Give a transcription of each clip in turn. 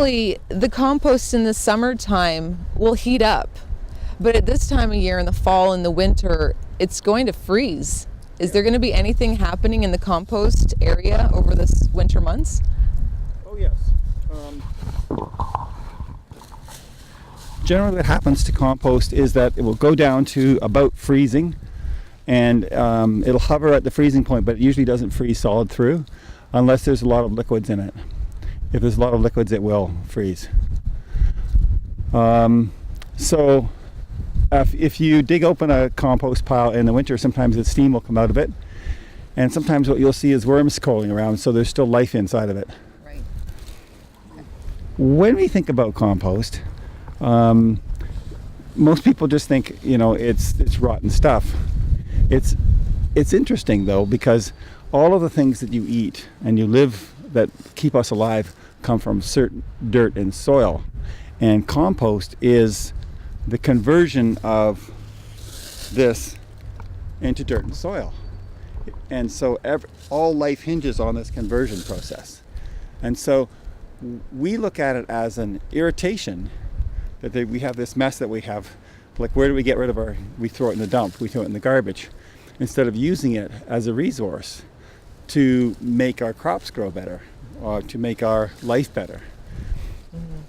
normally the compost in the summertime will heat up, but at this time of year in the fall and the winter, it's going to freeze. Is there going to be anything happening in the compost area over this winter months? Oh yes. Generally what happens to compost is that it will go down to about freezing, and it'll hover at the freezing point, but it usually doesn't freeze solid through unless there's a lot of liquids in it. If there's a lot of liquids, it will freeze. So if you dig open a compost pile in the winter, sometimes the steam will come out of it, and sometimes what you'll see is worms crawling around, so there's still life inside of it. Right. Okay. When we think about compost, most people just think, it's rotten stuff. It's interesting though, because all of the things that you eat and you live that keep us alive come from certain dirt and soil, and compost is the conversion of this into dirt and soil. And so all life hinges on this conversion process. And so we look at it as an irritation that we have this mess that we have. Like, where do we get rid of we throw it in the dump, we throw it in the garbage, instead of using it as a resource to make our crops grow better, or to make our life better. Mm-hmm.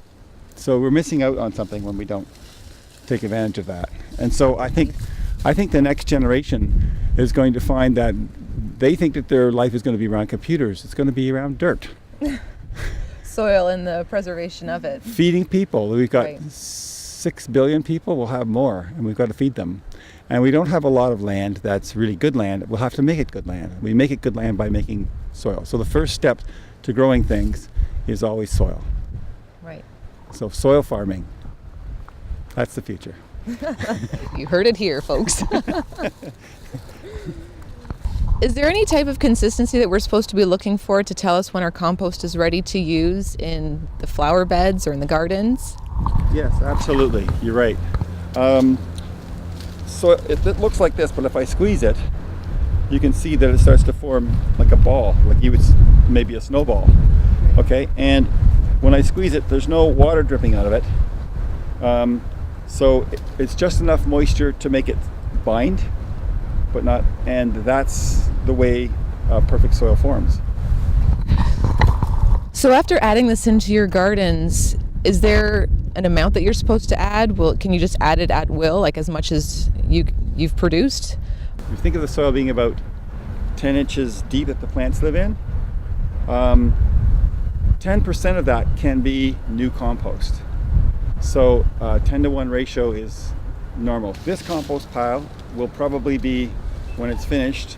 So we're missing out on something when we don't take advantage of that. And so I think the next generation is going to find that they think that their life is going to be around computers. It's going to be around dirt. Soil and the preservation of it. Feeding people. We've got right. 6 billion people. We'll have more, and we've got to feed them. And we don't have a lot of land that's really good land. We'll have to make it good land. We make it good land by making soil. So the first step to growing things is always soil. Right. So soil farming, that's the future. You heard it here, folks. Is there any type of consistency that we're supposed to be looking for to tell us when our compost is ready to use in the flower beds or in the gardens? Yes, absolutely. You're right. So it looks like this, but if I squeeze it, you can see that it starts to form like a ball, like you would maybe a snowball. Okay, and when I squeeze it, there's no water dripping out of it. So it's just enough moisture to make it bind, but not, and that's the way perfect soil forms. So after adding this into your gardens, is there an amount that you're supposed to add? Can you just add it at will, like as much as you've produced? You think of the soil being about 10 inches deep that the plants live in. 10% of that can be new compost. So 10-to-1 ratio is normal. This compost pile will probably be, when it's finished,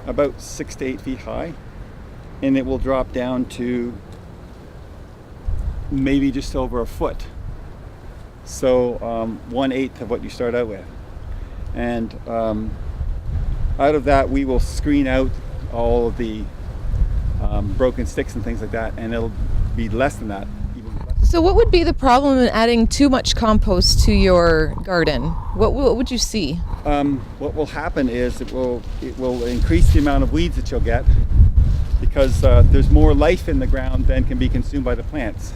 about 6 to 8 feet high, and it will drop down to maybe just over a foot. So 1/8 of what you start out with. And out of that, we will screen out all of the broken sticks and things like that, and it'll be less than that. So what would be the problem in adding too much compost to your garden? What would you see? What will happen is it will increase the amount of weeds that you'll get, because there's more life in the ground than can be consumed by the plants.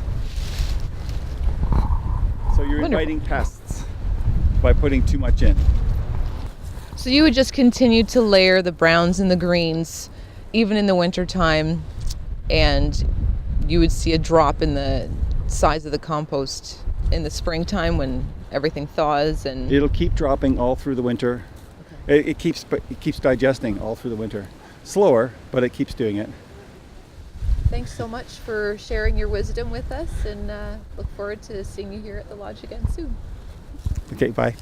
So you're inviting pests by putting too much in. So you would just continue to layer the browns and the greens even in the winter time, and you would see a drop in the size of the compost in the springtime when everything thaws, and it'll keep dropping all through the winter. Okay. It keeps digesting all through the winter. Slower, but it keeps doing it. Thanks so much for sharing your wisdom with us, and look forward to seeing you here at the lodge again soon. Okay, bye.